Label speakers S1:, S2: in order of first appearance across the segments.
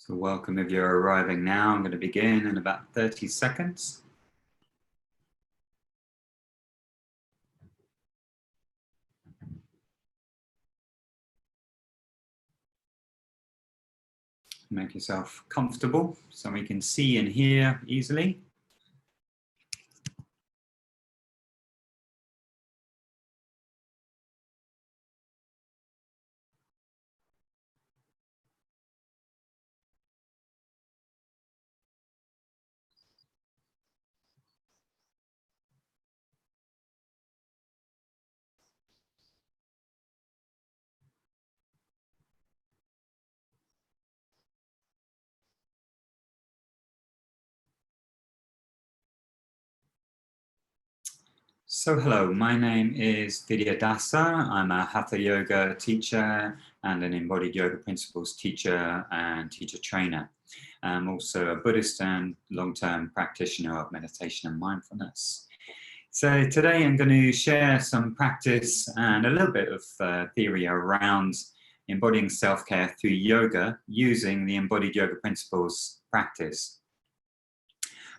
S1: So welcome if you're arriving now. I'm going to begin in about 30 seconds. Make yourself comfortable so we can see and hear easily. So hello, my name is Vidyadasa. I'm a Hatha yoga teacher and an Embodied Yoga Principles Teacher and teacher trainer. I'm also a Buddhist and long-term practitioner of meditation and mindfulness. So today I'm going to share some practice and a little bit of theory around embodying self-care through yoga using the Embodied Yoga Principles practice.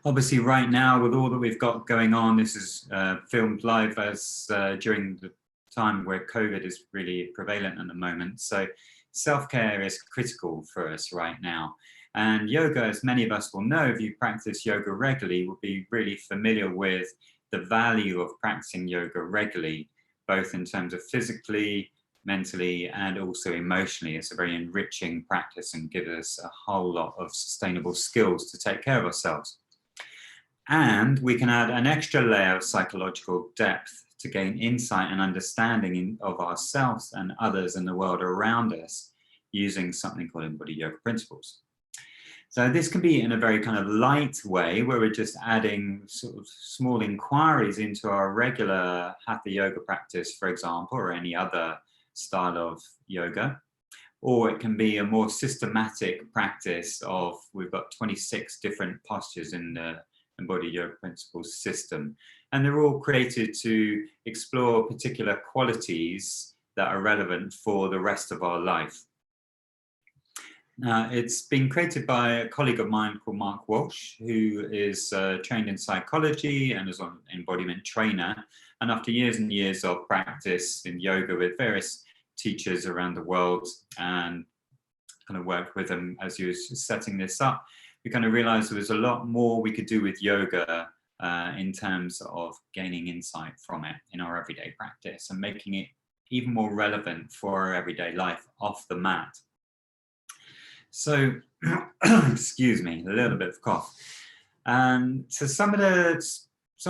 S1: Obviously, right now, with all that we've got going on, this is filmed live as during the time where COVID is really prevalent at the moment. So self-care is critical for us right now. And yoga, as many of us will know, if you practice yoga regularly, will be really familiar with the value of practicing yoga regularly, both in terms of physically, mentally, and also emotionally. It's a very enriching practice and gives us a whole lot of sustainable skills to take care of ourselves. And we can add an extra layer of psychological depth to gain insight and understanding of ourselves and others in the world around us using something called Embodied Yoga Principles. So this can be in a very kind of light way where we're just adding sort of small inquiries into our regular Hatha yoga practice, for example, or any other style of yoga. Or it can be a more systematic practice of, we've got 26 different postures in the Embodied Yoga Principles system. And they're all created to explore particular qualities that are relevant for the rest of our life. It's been created by a colleague of mine called Mark Walsh, who is trained in psychology and is an embodiment trainer. And after years and years of practice in yoga with various teachers around the world and kind of worked with them as he was setting this up, we kind of realized there was a lot more we could do with yoga in terms of gaining insight from it in our everyday practice and making it even more relevant for our everyday life off the mat. So, excuse me, a little bit of cough. So some of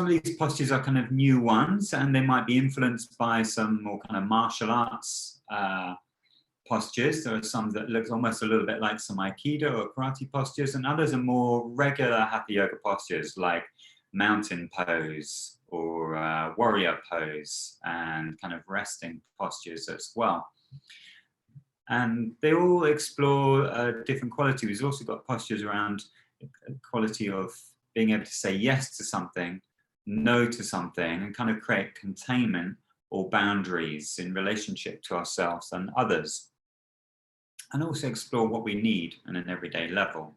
S1: these postures are kind of new ones, and they might be influenced by some more kind of martial arts postures. There are some that look almost a little bit like some Aikido or karate postures, and others are more regular Hatha yoga postures like mountain pose or warrior pose and kind of resting postures as well. And they all explore different qualities. We've also got postures around quality of being able to say yes to something, no to something, and kind of create containment or boundaries in relationship to ourselves and others. And also explore what we need on an everyday level.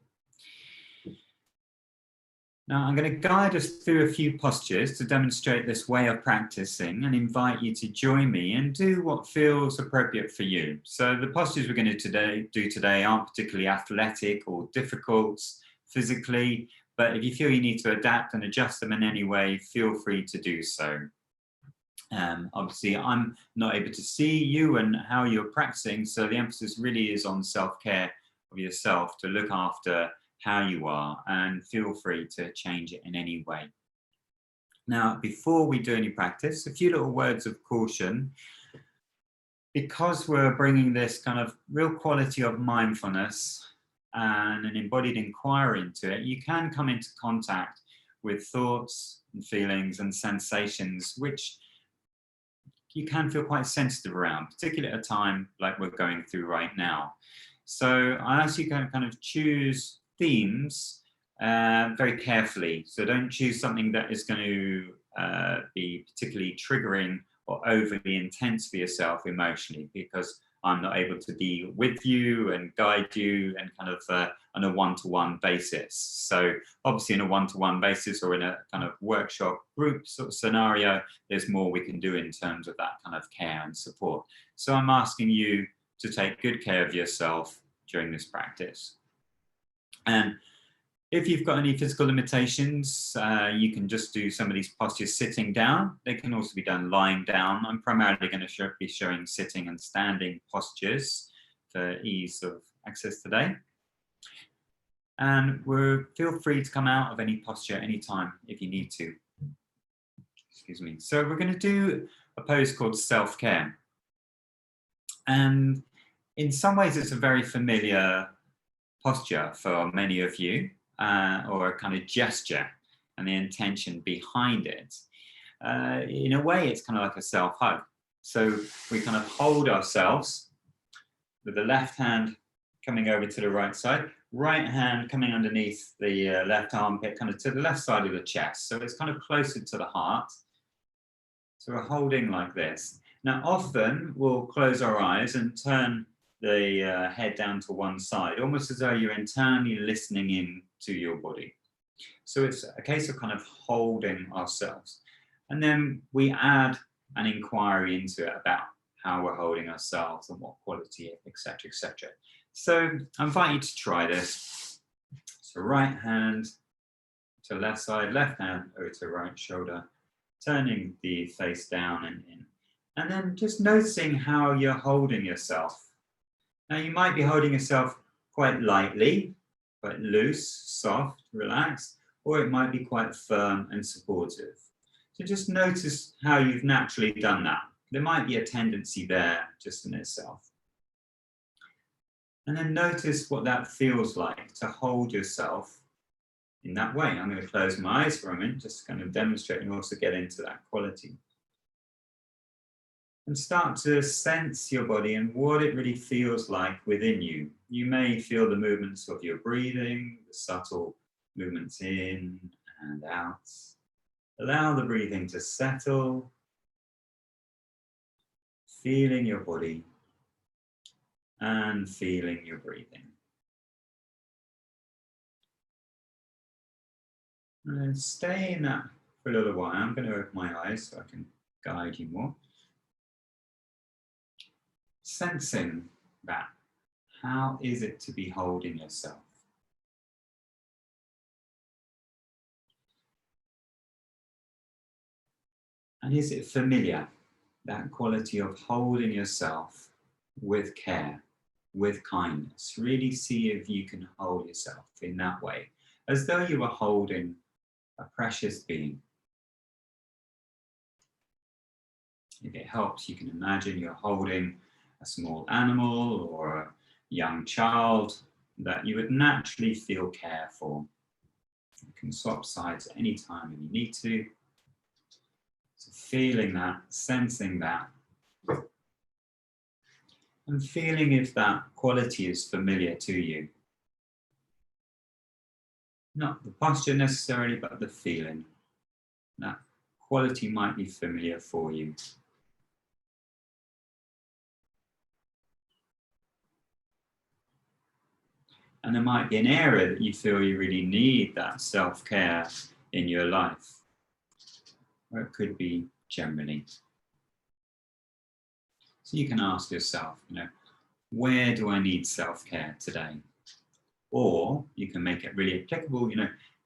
S1: Now, I'm going to guide us through a few postures to demonstrate this way of practicing and invite you to join me and do what feels appropriate for you. So the postures we're going to do today aren't particularly athletic or difficult physically, but if you feel you need to adapt and adjust them in any way, feel free to do so. Obviously, I'm not able to see you and how you're practicing, so the emphasis really is on self-care of yourself to look after how you are, and feel free to change it in any way. Now, before we do any practice, a few little words of caution. Because we're bringing this kind of real quality of mindfulness and an embodied inquiry into it, you can come into contact with thoughts and feelings and sensations which you can feel quite sensitive around, particularly at a time like we're going through right now. So I ask you to kind of choose themes very carefully. So don't choose something that is going to be particularly triggering or overly intense for yourself emotionally, because I'm not able to be with you and guide you and kind of on a one-to-one basis. So obviously in a one-to-one basis or in a kind of workshop group sort of scenario, there's more we can do in terms of that kind of care and support. So I'm asking you to take good care of yourself during this practice. And if you've got any physical limitations, you can just do some of these postures sitting down. They can also be done lying down. I'm primarily going to be showing sitting and standing postures for ease of access today. And feel free to come out of any posture anytime if you need to. Excuse me. So we're going to do a pose called self-care. And in some ways, it's a very familiar posture for many of you. Or a kind of gesture and the intention behind it. In a way, it's kind of like a self-hug. So we kind of hold ourselves with the left hand coming over to the right side, right hand coming underneath the left armpit, kind of to the left side of the chest. So it's kind of closer to the heart. So we're holding like this. Now, often we'll close our eyes and turn the head down to one side, almost as though you're internally listening in to your body. So it's a case of kind of holding ourselves. And then we add an inquiry into it about how we're holding ourselves and what quality, etc., etc. So I invite you to try this. So right hand to left side, left hand over to right shoulder, turning the face down and in. And then just noticing how you're holding yourself. Now you might be holding yourself quite lightly, quite loose, soft, relaxed, or it might be quite firm and supportive. So just notice how you've naturally done that. There might be a tendency there just in itself. And then notice what that feels like to hold yourself in that way. I'm going to close my eyes for a minute, just to kind of demonstrate and also get into that quality. And start to sense your body and what it really feels like within you. You may feel the movements of your breathing, the subtle movements in and out. Allow the breathing to settle, feeling your body and feeling your breathing. And stay in that for a little while. I'm going to open my eyes so I can guide you more. Sensing that. How is it to be holding yourself? And is it familiar, that quality of holding yourself with care, with kindness? Really see if you can hold yourself in that way, as though you were holding a precious being. If it helps, you can imagine you're holding a small animal or a young child that you would naturally feel care for. You can swap sides at any time if you need to. So feeling that, sensing that, and feeling if that quality is familiar to you. Not the posture necessarily, but the feeling. That quality might be familiar for you. And there might be an area that you feel you really need that self-care in your life. Or it could be generally. So you can ask yourself, where do I need self-care today? Or you can make it really applicable,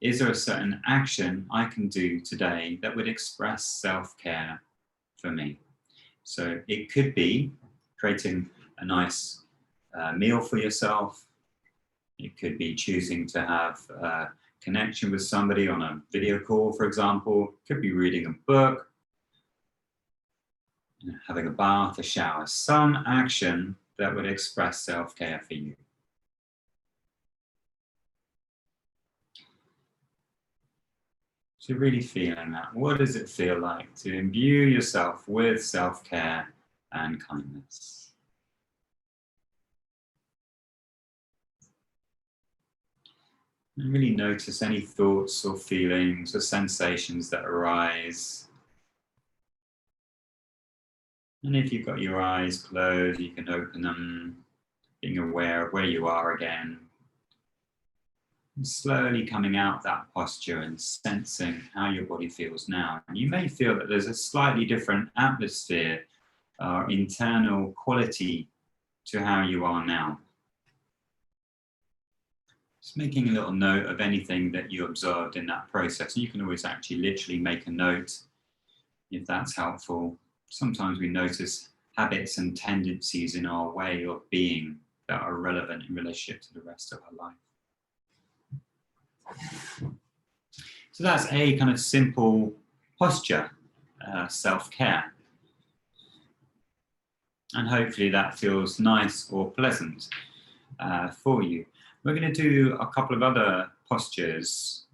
S1: is there a certain action I can do today that would express self-care for me? So it could be creating a nice meal for yourself. It could be choosing to have a connection with somebody on a video call, for example. It could be reading a book, having a bath, a shower, some action that would express self-care for you. So really feeling that. What does it feel like to imbue yourself with self-care and kindness? And really notice any thoughts or feelings or sensations that arise. And if you've got your eyes closed, you can open them, being aware of where you are again. And slowly coming out of that posture and sensing how your body feels now. And you may feel that there's a slightly different atmosphere or internal quality to how you are now. Just making a little note of anything that you observed in that process. And you can always actually literally make a note if that's helpful. Sometimes we notice habits and tendencies in our way of being that are relevant in relationship to the rest of our life. So that's a kind of simple posture, self-care. And hopefully that feels nice or pleasant for you. We're going to do a couple of other postures.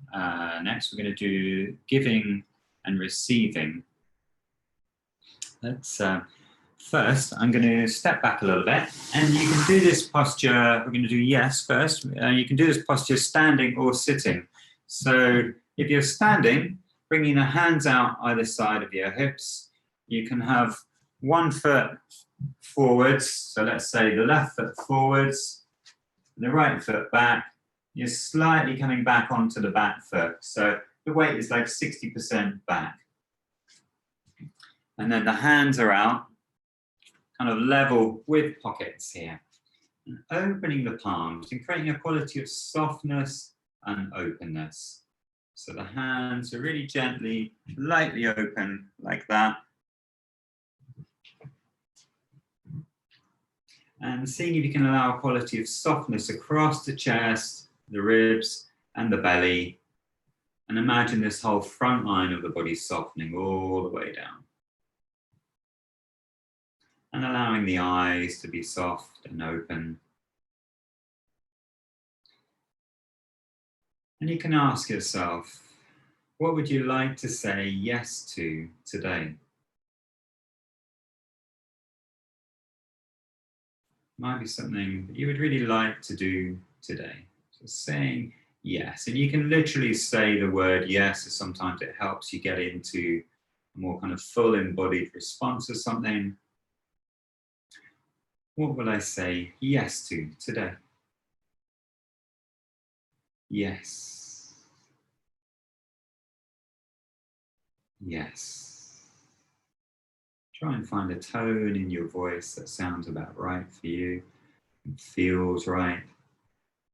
S1: Next, we're going to do giving and receiving. Let's first, I'm going to step back a little bit, and you can do this posture. We're going to do yes first. You can do this posture standing or sitting. So if you're standing, bringing the hands out either side of your hips, you can have one foot forwards. So let's say the left foot forwards, the right foot back. You're slightly coming back onto the back foot. So the weight is like 60% back. And then the hands are out, kind of level with pockets here. And opening the palms and creating a quality of softness and openness. So the hands are really gently, lightly open like that. And seeing if you can allow a quality of softness across the chest, the ribs, and the belly. And imagine this whole front line of the body softening all the way down. And allowing the eyes to be soft and open. And you can ask yourself, what would you like to say yes to today? Might be something that you would really like to do today. So saying yes. And you can literally say the word yes, as sometimes it helps you get into a more kind of full embodied response to something. What will I say yes to today? Yes. Yes. Try and find a tone in your voice that sounds about right for you, and feels right.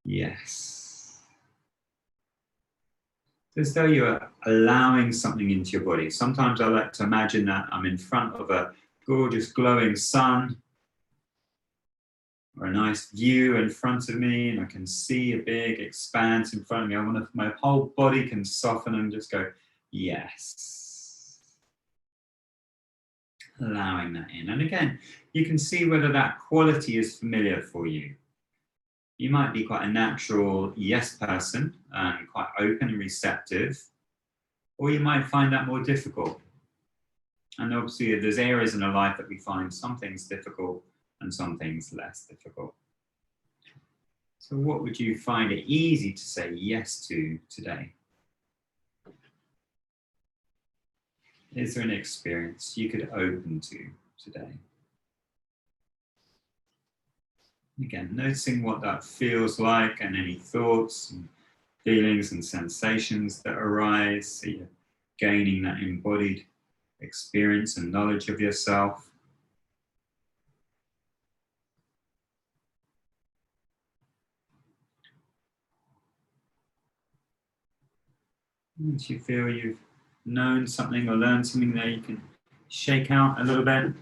S1: Yes. It's as though you're allowing something into your body. Sometimes I like to imagine that I'm in front of a gorgeous glowing sun, or a nice view in front of me, and I can see a big expanse in front of me. I want to, my whole body can soften and just go, yes. Allowing that in. And again, you can see whether that quality is familiar for you. You might be quite a natural yes person and quite open and receptive, or you might find that more difficult. And obviously there's areas in our life that we find some things difficult and some things less difficult. So what would you find it easy to say yes to today? Is there an experience you could open to today? Again, noticing what that feels like and any thoughts and feelings and sensations that arise. So you're gaining that embodied experience and knowledge of yourself. Once you feel you've known something or learned something there, you can shake out a little bit.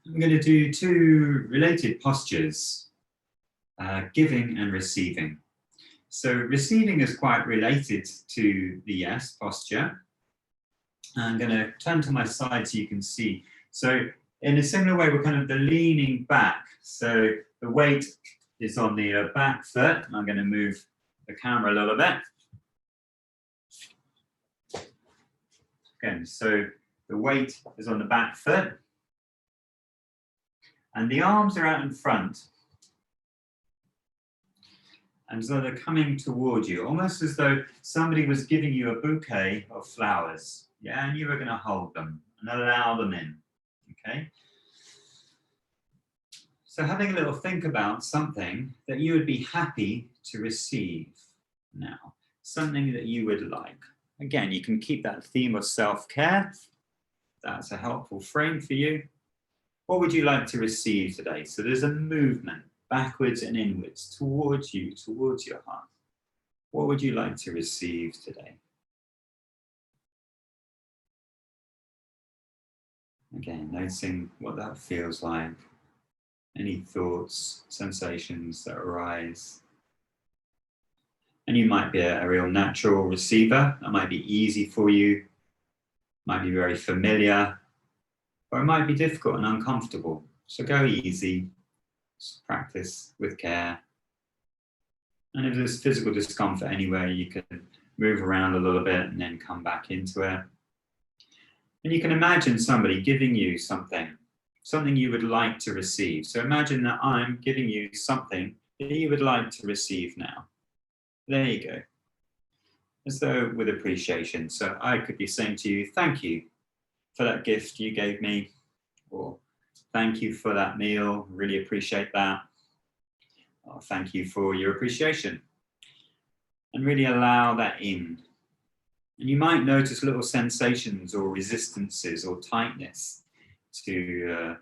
S1: I'm going to do two related postures, giving and receiving. So receiving is quite related to the yes posture. I'm going to turn to my side so you can see. So in a similar way, we're kind of the leaning back. So the weight is on the back foot. I'm going to move the camera a little bit. Again, so the weight is on the back foot. And the arms are out in front. And so they're coming toward you, almost as though somebody was giving you a bouquet of flowers. Yeah, and you are going to hold them and allow them in. Okay. So having a little think about something that you would be happy to receive now, something that you would like. Again, you can keep that theme of self-care. That's a helpful frame for you. What would you like to receive today? So there's a movement backwards and inwards towards you, towards your heart. What would you like to receive today? Again, noticing what that feels like. Any thoughts, sensations that arise. And you might be a real natural receiver. That might be easy for you, might be very familiar, or it might be difficult and uncomfortable. So go easy, just practice with care. And if there's physical discomfort anywhere, you can move around a little bit and then come back into it. And you can imagine somebody giving you something you would like to receive. So imagine that I'm giving you something that you would like to receive now. There you go. As though with appreciation. So I could be saying to you, thank you for that gift you gave me, or thank you for that meal, really appreciate that. Or thank you for your appreciation. And really allow that in. And you might notice little sensations or resistances or tightness to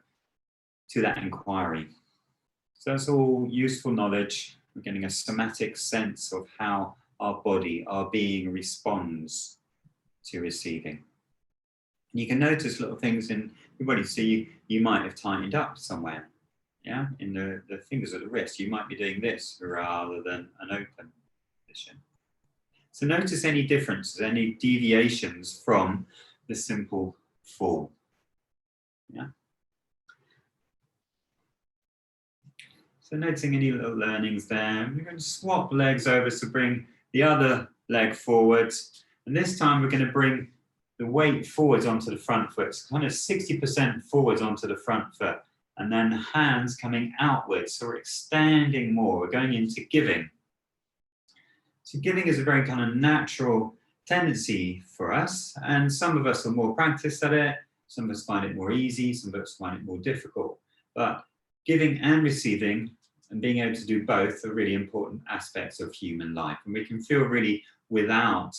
S1: that inquiry. So that's all useful knowledge. We're getting a somatic sense of how our body, our being responds to receiving. And you can notice little things in your body. So you might have tightened up somewhere, yeah, in the fingers of the wrist. You might be doing this rather than an open position. So notice any differences, any deviations from the simple form. Yeah. So noticing any little learnings there. We're going to swap legs over to bring the other leg forwards. And this time we're going to bring the weight forwards onto the front foot. So kind of 60% forwards onto the front foot. And then hands coming outwards. So we're extending more. We're going into giving. So giving is a very kind of natural tendency for us. And some of us are more practiced at it. Some of us find it more easy. Some of us find it more difficult. But giving and receiving and being able to do both are really important aspects of human life. And we can feel really without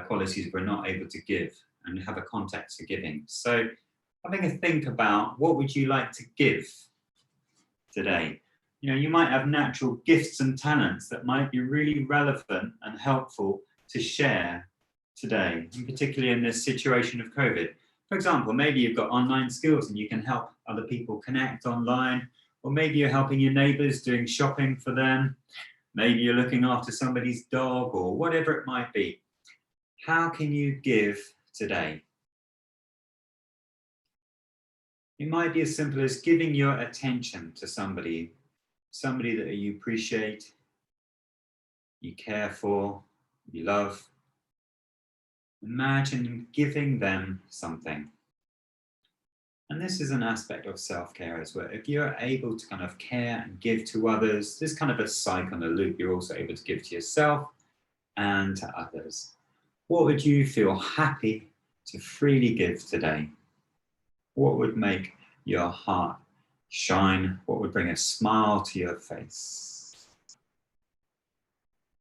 S1: qualities we're not able to give and have a context for giving. So having a think about what would you like to give today? You know, you might have natural gifts and talents that might be really relevant and helpful to share today, and particularly in this situation of COVID. For example, maybe you've got online skills and you can help other people connect online, or maybe you're helping your neighbors doing shopping for them. Maybe you're looking after somebody's dog or whatever it might be. How can you give today? It might be as simple as giving your attention to somebody that you appreciate, you care for, you love. Imagine giving them something. And this is an aspect of self-care as well. If you're able to kind of care and give to others, there's kind of a cycle and a loop. You're also able to give to yourself and to others. What would you feel happy to freely give today? What would make your heart shine? What would bring a smile to your face?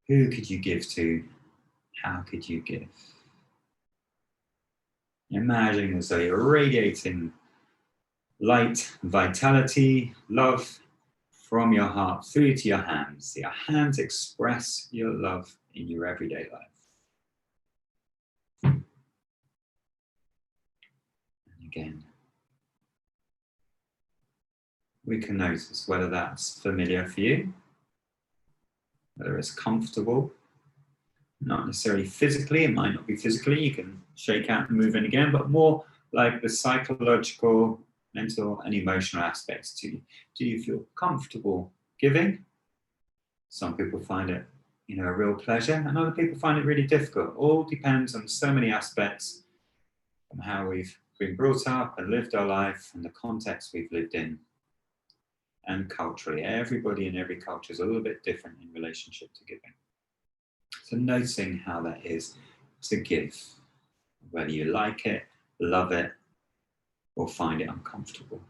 S1: Who could you give to? How could you give? Imagine as though you're radiating light, vitality, love from your heart through to your hands. Your hands express your love in your everyday life. And again, we can notice whether that's familiar for you, whether it's comfortable, not necessarily physically. It might not be physically. You can shake out and move in again, but more like the psychological, mental and emotional aspects to you. Do you feel comfortable giving? Some people find it, a real pleasure, and other people find it really difficult. All depends on so many aspects from how we've been brought up and lived our life and the context we've lived in. And culturally, everybody in every culture is a little bit different in relationship to giving. So noticing how that is to give. whether you like it, love it, or find it uncomfortable.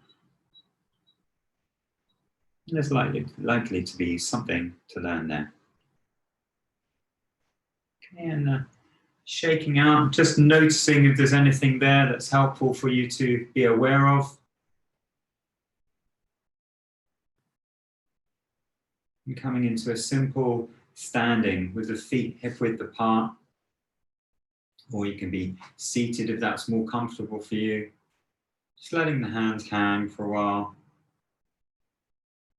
S1: And there's likely to be something to learn there. Okay, and shaking out, just noticing if there's anything there that's helpful for you to be aware of. And coming into a simple standing with the feet hip-width apart, or you can be seated if that's more comfortable for you. Just letting the hands hang for a while.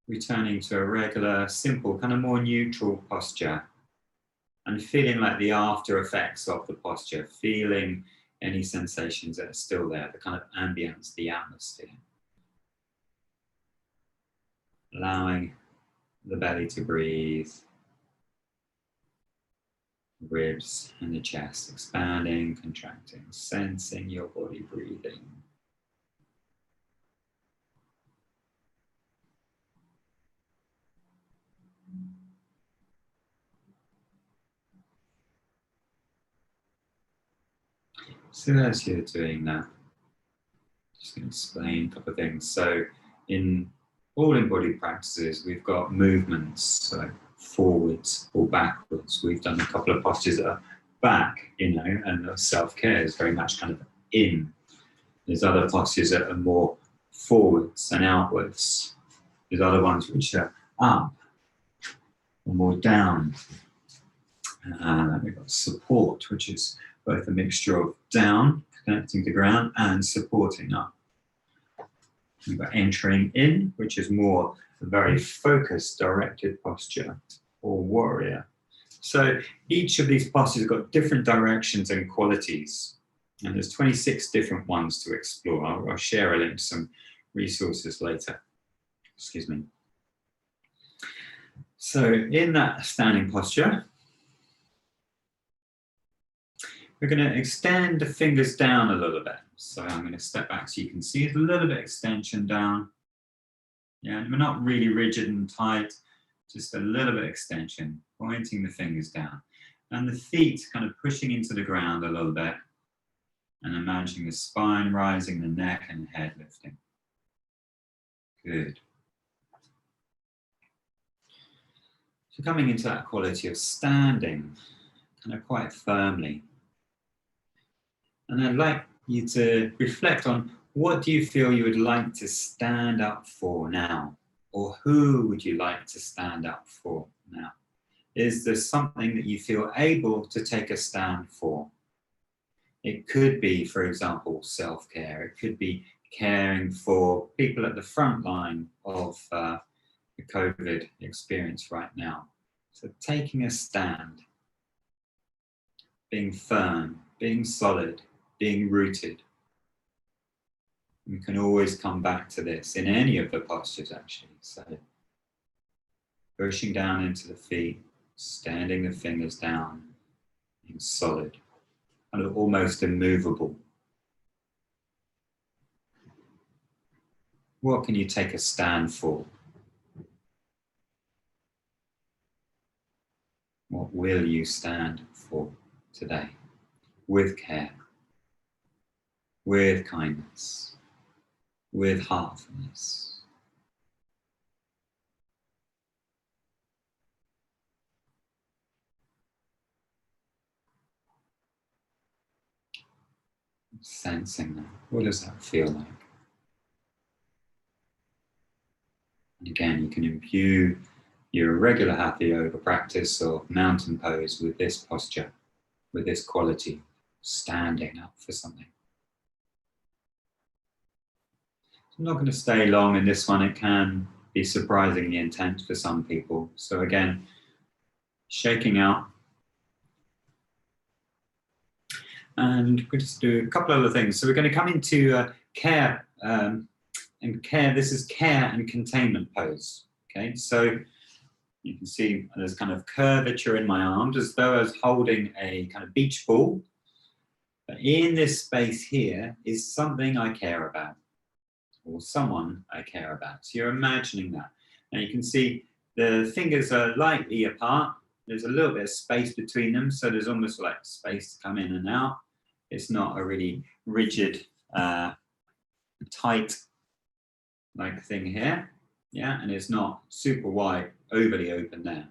S1: Returning to a regular, simple, kind of more neutral posture. And feeling like the after effects of the posture, feeling any sensations that are still there, the kind of ambience, the atmosphere. Allowing the belly to breathe. Ribs and the chest expanding, contracting, sensing your body breathing. So as you're doing that, just going to explain a couple of things. So in all embodied practices, we've got movements, so forwards or backwards. We've done a couple of postures that are back, and self-care is very much kind of in. There's other postures that are more forwards and outwards. There's other ones which are up or more down. We've got support, which is both a mixture of down, connecting to the ground, and supporting up. We've got entering in, which is more a very focused, directed posture, or warrior. So each of these postures have got different directions and qualities. And there's 26 different ones to explore. I'll share a link to some resources later. Excuse me. So in that standing posture, we're going to extend the fingers down a little bit. So I'm going to step back so you can see a little bit extension down. Yeah, and we're not really rigid and tight, just a little bit extension, pointing the fingers down. And the feet kind of pushing into the ground a little bit. And imagining the spine rising, the neck and the head lifting. Good. So coming into that quality of standing, kind of quite firmly. And I'd like you to reflect on, what do you feel you would like to stand up for now? Or who would you like to stand up for now? Is there something that you feel able to take a stand for? It could be, for example, self-care. It could be caring for people at the front line of the COVID experience right now. So taking a stand, being firm, being solid, being rooted. We can always come back to this in any of the postures, actually. So pushing down into the feet, standing the fingers down, being solid, kind of almost immovable. What can you take a stand for? What will you stand for today? With care, with kindness, with heartfulness. Sensing that. What does that feel like? And again, you can imbue your regular Hatha yoga practice or mountain pose with this posture, with this quality, standing up for something. I'm not going to stay long in this one. It can be surprisingly intense for some people. So again, shaking out. And we'll just do a couple other things. So we're going to come into care, and care, this is care and containment pose. Okay, so you can see there's kind of curvature in my arms as though I was holding a kind of beach ball. But in this space here is something I care about, or someone I care about. So you're imagining that. Now you can see the fingers are lightly apart. There's a little bit of space between them, so there's almost like space to come in and out. It's not a really rigid, tight like thing here, yeah, and it's not super wide, overly open there.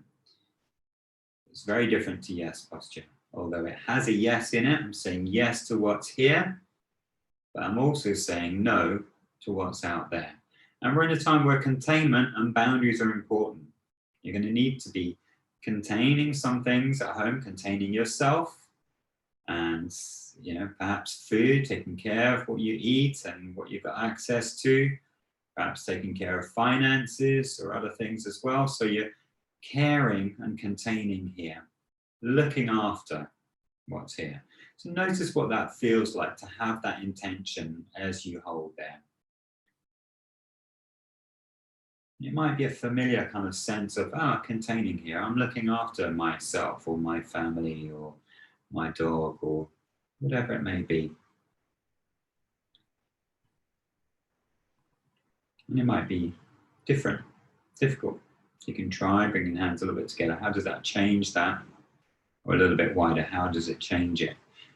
S1: It's very different to yes posture. Although it has a yes in it, I'm saying yes to what's here, but I'm also saying no to what's out there. And we're in a time where containment and boundaries are important. You're going to need to be containing some things at home, containing yourself, and perhaps food, taking care of what you eat and what you've got access to, perhaps taking care of finances or other things as well. So you're caring and containing here, looking after what's here. So notice what that feels like to have that intention as you hold there. It might be a familiar kind of sense of, containing here. I'm looking after myself or my family or my dog or whatever it may be. And it might be different, difficult. You can try bringing the hands a little bit together. How does that change that? Or a little bit wider, how does it change it?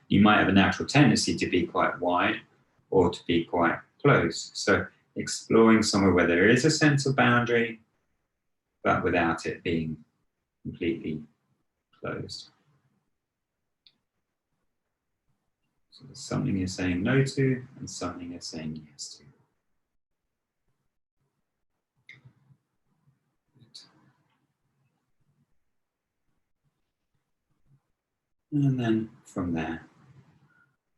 S1: You might have a natural tendency to be quite wide or to be quite close. So exploring somewhere where there is a sense of boundary, but without it being completely closed. So there's something you're saying no to and something you're saying yes to. And then from there,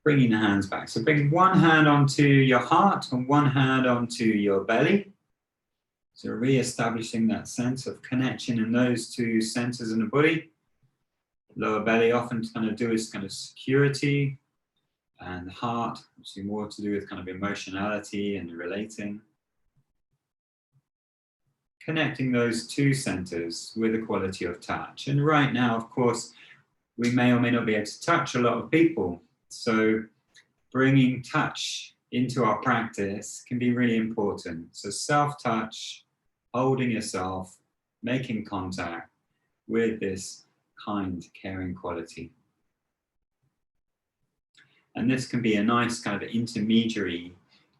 S1: bringing the hands back. So bring one hand onto your heart and one hand onto your belly. So re-establishing that sense of connection in those two centers in the body. Lower belly often to kind of do is kind of security, and the heart, which is more to do with kind of emotionality and relating. Connecting those two centers with a quality of touch. And right now, of course, we may or may not be able to touch a lot of people. So bringing touch into our practice can be really important. So self-touch, holding yourself, making contact with this kind, caring quality. And this can be a nice kind of intermediary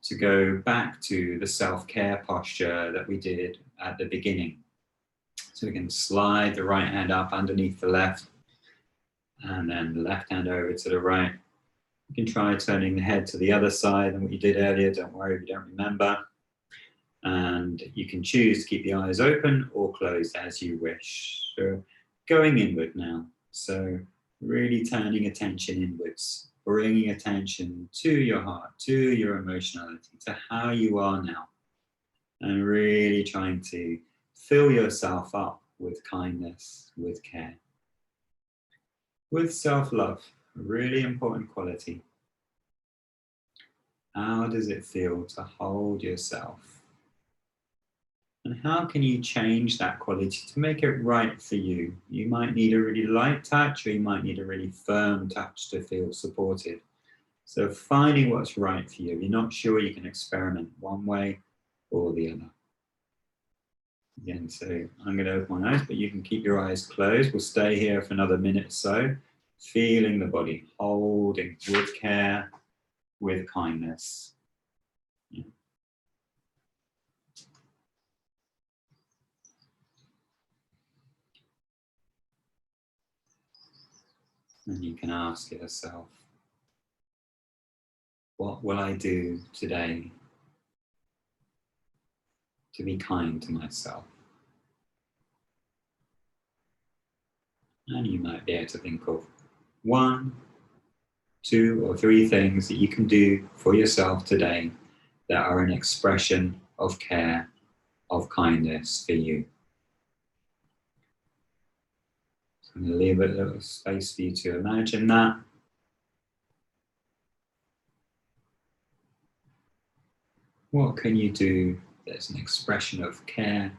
S1: to go back to the self-care posture that we did at the beginning. So we can slide the right hand up underneath the left, and then the left hand over to the right. You can try turning the head to the other side than what you did earlier. Don't worry if you don't remember. And you can choose to keep the eyes open or closed as you wish. So going inward now. So really turning attention inwards, bringing attention to your heart, to your emotionality, to how you are now. And really trying to fill yourself up with kindness, with care, with self-love, a really important quality. How does it feel to hold yourself? And how can you change that quality to make it right for you? You might need a really light touch, or you might need a really firm touch to feel supported. So finding what's right for you. If you're not sure, you can experiment one way or the other. Again, so I'm going to open my eyes, but you can keep your eyes closed. We'll stay here for another minute or so, feeling the body, holding with care, with kindness. Yeah. And you can ask yourself, what will I do today to be kind to myself? And you might be able to think of 1, 2, or 3 things that you can do for yourself today that are an expression of care, of kindness for you. So I'm going to leave a little space for you to imagine that. What can you do that's an expression of care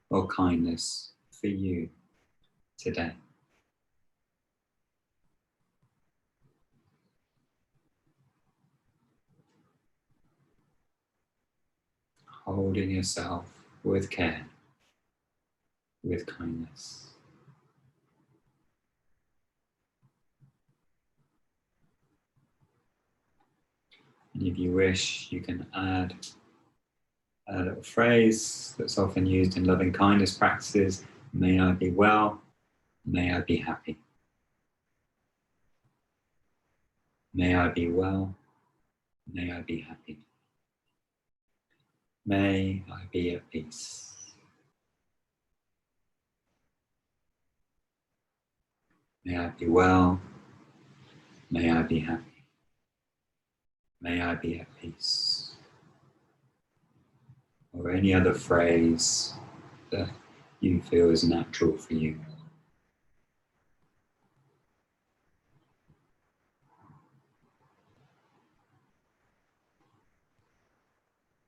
S1: or kindness for you today? Holding yourself with care, with kindness. And if you wish, you can add a little phrase that's often used in loving kindness practices. May I be well, may I be happy. May I be well, may I be happy. May I be at peace. May I be well, may I be happy. May I be at peace. Or any other phrase that you feel is natural for you.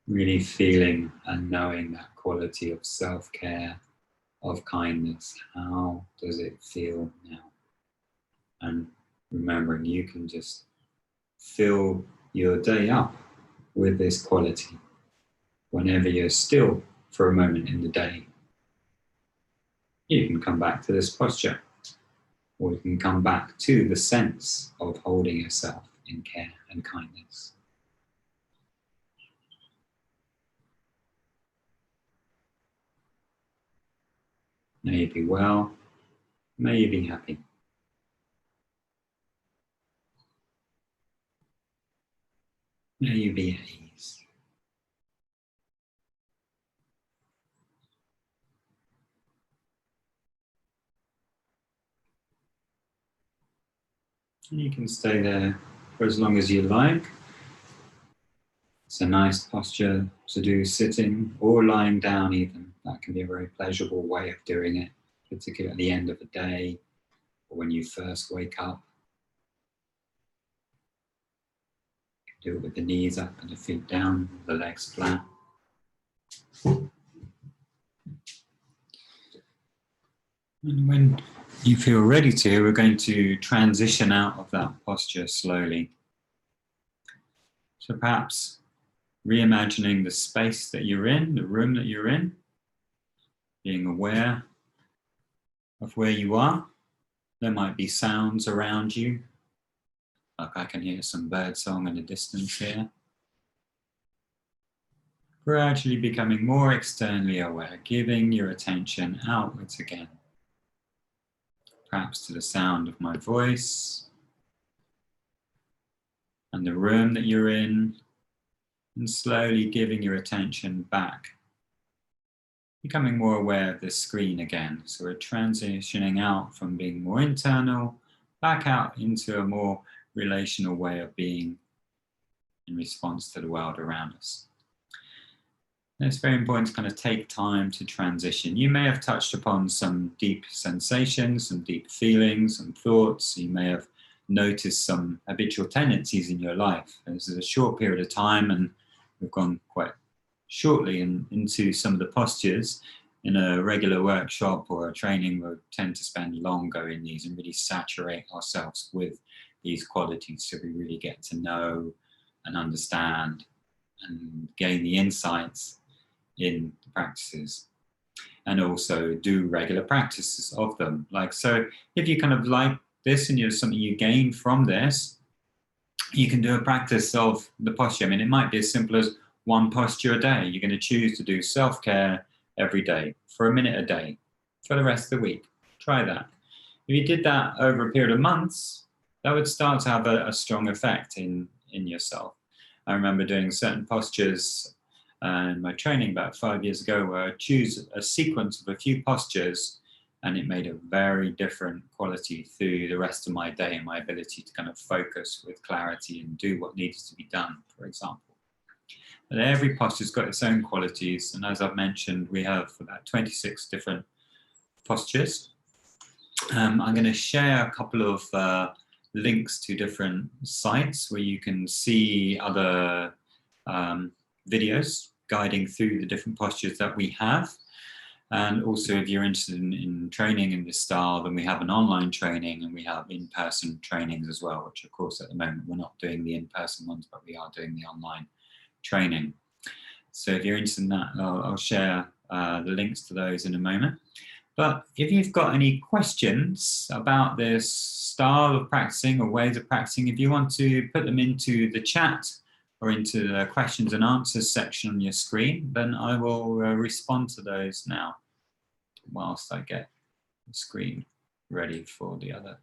S1: Really feeling and knowing that quality of self-care, of kindness. How does it feel now? And remembering you can just fill your day up with this quality whenever you're still for a moment in the day. You can come back to this posture, or you can come back to the sense of holding yourself in care and kindness. May you be well, may you be happy. May you be at ease. And you can stay there for as long as you like. It's a nice posture to do sitting or lying down even. That can be a very pleasurable way of doing it, particularly at the end of the day or when you first wake up. Do it with the knees up and the feet down, the legs flat. And when you feel ready to, we're going to transition out of that posture slowly. So perhaps reimagining the space that you're in, the room that you're in, being aware of where you are. There might be sounds around you, like I can hear some bird song in the distance here. Gradually becoming more externally aware, giving your attention outwards again. Perhaps to the sound of my voice and the room that you're in, and slowly giving your attention back. Becoming more aware of the screen again. So we're transitioning out from being more internal, back out into a more relational way of being in response to the world around us. And it's very important to kind of take time to transition. You may have touched upon some deep sensations, some deep feelings and thoughts. You may have noticed some habitual tendencies in your life. This is a short period of time, and we've gone quite shortly into some of the postures. In a regular workshop or a training, we'll tend to spend longer in these and really saturate ourselves with these qualities so we really get to know and understand and gain the insights in the practices, and also do regular practices of them. Like, so if you kind of like this and there's something you gain from this, you can do a practice of the posture. I mean, it might be as simple as one posture a day. You're going to choose to do self-care every day for a minute a day for the rest of the week. Try that. If you did that over a period of months, that would start to have a strong effect in yourself. I remember doing certain postures in my training about 5 years ago, where I choose a sequence of a few postures, and it made a very different quality through the rest of my day and my ability to kind of focus with clarity and do what needs to be done, for example. But every posture's got its own qualities, and as I've mentioned, we have about 26 different postures. I'm going to share a couple of links to different sites where you can see other videos guiding through the different postures that we have. And also, if you're interested in training in this style, then we have an online training and we have in-person trainings as well, which of course at the moment we're not doing the in-person ones, but we are doing the online training. So if you're interested in that, I'll share the links to those in a moment. But if you've got any questions about this style of practicing or ways of practicing, if you want to put them into the chat or into the questions and answers section on your screen, then I will respond to those now whilst I get the screen ready for the others.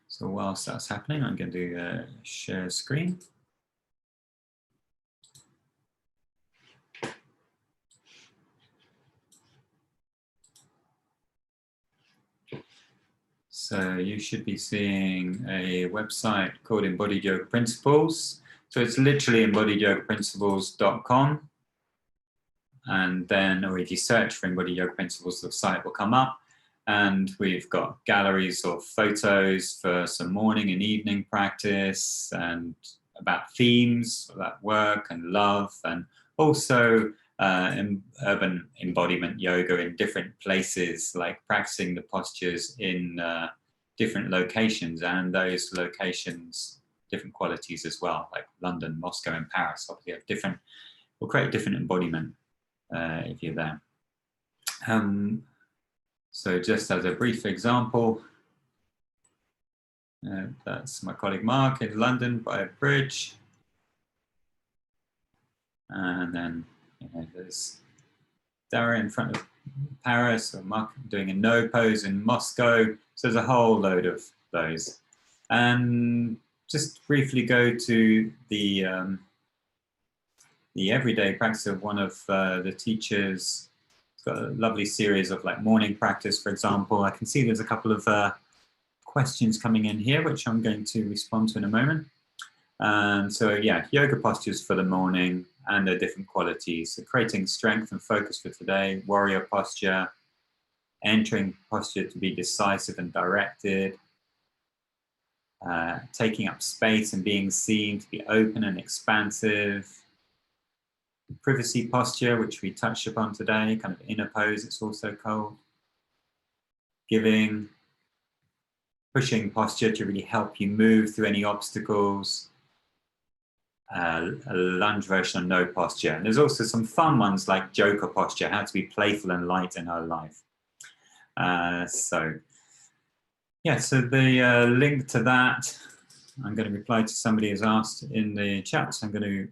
S1: So whilst that's happening, I'm going to do a share screen. So you should be seeing a website called Embodied Yoga Principles. So it's literally embodiedyogaprinciples.com. And then, or if you search for Embodied Yoga Principles, the site will come up. And we've got galleries of photos for some morning and evening practice, and about themes about work and love, and also urban embodiment yoga in different places, like practicing the postures in different locations, and those locations, different qualities as well, like London, Moscow, and Paris. Obviously, have different, will create different embodiment if you're there. So just as a brief example, that's my colleague Mark in London by a bridge. And then there's Dara in front of Paris, or Mark doing a no pose in Moscow. So there's a whole load of those. And just briefly go to the everyday practice of one of the teachers. It's got a lovely series of like morning practice, for example. I can see there's a couple of questions coming in here, which I'm going to respond to in a moment. And so yeah, yoga postures for the morning and their different qualities. So creating strength and focus for today, warrior posture, entering posture to be decisive and directed, taking up space and being seen to be open and expansive, privacy posture, which we touched upon today, kind of inner pose, it's also called. Giving, pushing posture to really help you move through any obstacles. A lunge version of no posture. And there's also some fun ones like joker posture, how to be playful and light in our life. So yeah, so the link to that, I'm going to reply to somebody who's asked in the chat. So I'm going to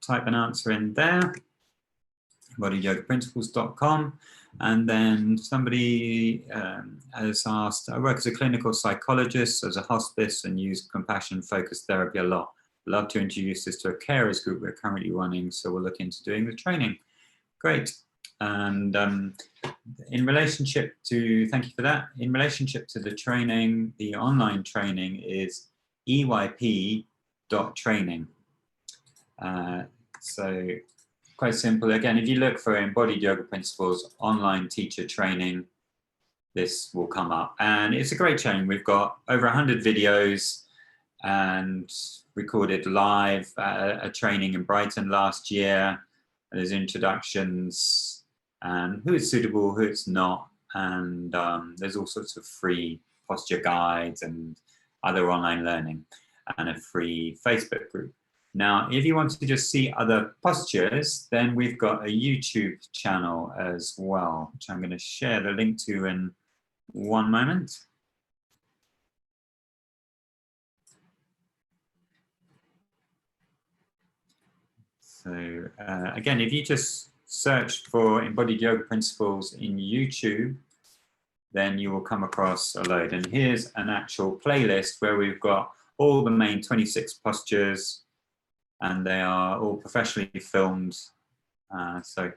S1: type an answer in there, embodiedyogaprinciples.com. And then somebody has asked, I work as a clinical psychologist, as a hospice, and use compassion-focused therapy a lot. Love to introduce this to a carers group we're currently running, so we'll look into doing the training. Great. And in relationship to, thank you for that, in relationship to the training, the online training is eyp.training. So quite simple. Again, if you look for Embodied Yoga Principles online teacher training, this will come up. And it's a great training. We've got over 100 videos and recorded live a training in Brighton last year. There's introductions and who is suitable, who it's not. And there's all sorts of free posture guides and other online learning, and a free Facebook group. Now, if you want to just see other postures, then we've got a YouTube channel as well, which I'm going to share the link to in one moment. So again, if you just search for Embodied Yoga Principles in YouTube, then you will come across a load. And here's an actual playlist where we've got all the main 26 postures, and they are all professionally filmed. So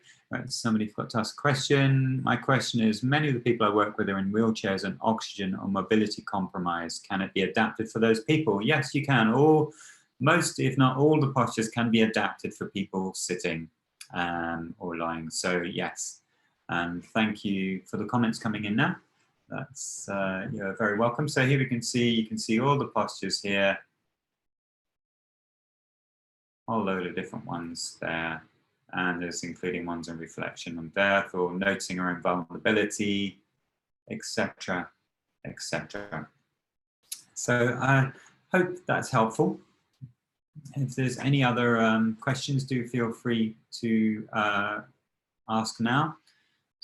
S1: somebody forgot to ask a question. My question is, many of the people I work with are in wheelchairs and oxygen or mobility compromise. Can it be adapted for those people? Yes, you can. Or most, if not all, the postures can be adapted for people sitting or lying. So yes, and thank you for the comments coming in now. That's you're very welcome. So here we can see, you can see all the postures here. A whole load of different ones there, and there's including ones on reflection on death or noticing our own vulnerability, etc., etc. So I hope that's helpful. If there's any other questions, do feel free to ask now.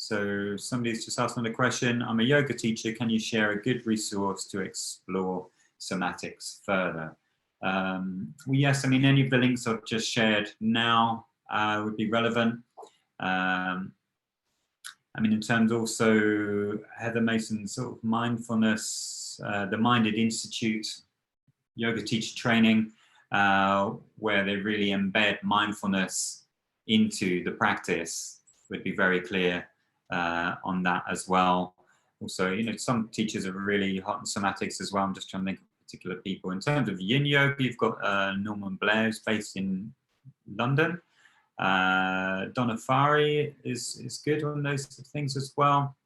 S1: So somebody's just asked another question. I'm a yoga teacher. Can you share a good resource to explore somatics further? Well, yes, I mean, any of the links I've just shared now would be relevant. I mean, in terms also, Heather Mason's sort of mindfulness, the Minded Institute, yoga teacher training, where they really embed mindfulness into the practice, would be very clear on that as well. Also, you know, some teachers are really hot in somatics as well. I'm just trying to think of particular people. In terms of yin yoga, you've got Norman Blair, who's based in London. Donna Fari is good on those things as well.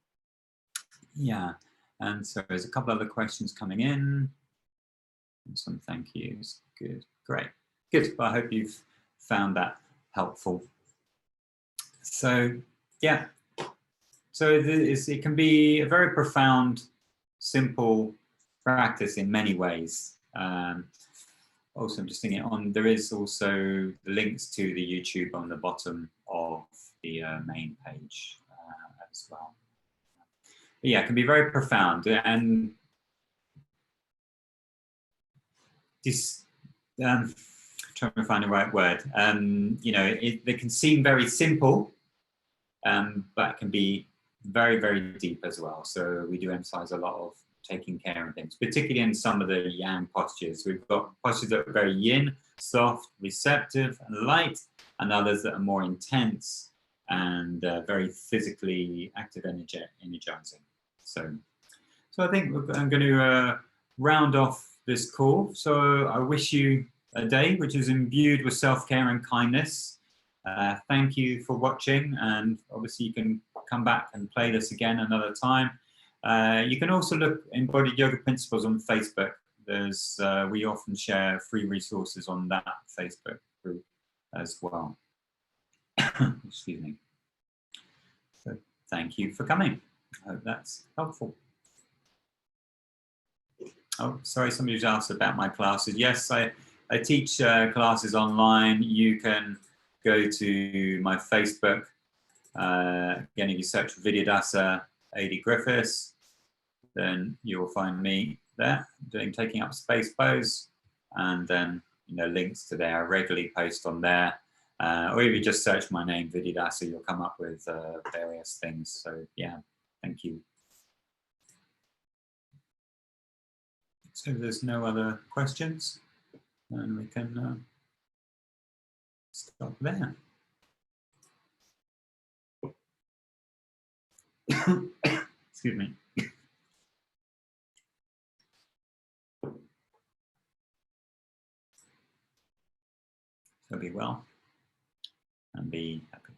S1: Yeah, and so there's a couple other questions coming in. And some thank yous. Good, great, good. Well, I hope you've found that helpful. So yeah, so it can be a very profound, simple practice in many ways. Also, I'm just thinking there is also the links to the YouTube on the bottom of the main page as well. But yeah, it can be very profound, and this, trying to find the right word. You know, they can seem very simple, but it can be very, very deep as well. So we do emphasize a lot of taking care of things, particularly in some of the yang postures. We've got postures that are very yin, soft, receptive, and light, and others that are more intense and very physically active, energizing. So I think I'm going to round off this call. So I wish you a day which is imbued with self-care and kindness. Thank you for watching, and obviously you can come back and play this again another time. You can also look Embodied Yoga Principles on Facebook. There's we often share free resources on that Facebook group as well. Excuse me. So thank you for coming. I hope that's helpful. Oh, sorry, somebody was asked about my classes. Yes, I teach classes online. You can go to my Facebook. Again, if you search for Vidyadasa AD Griffiths, then you'll find me there taking up space pose, and then links to there. I regularly post on there, or if you just search my name Vidyadasa, you'll come up with various things. So yeah, thank you. So if there's no other questions, then we can stop there. Excuse me. So be well and be happy.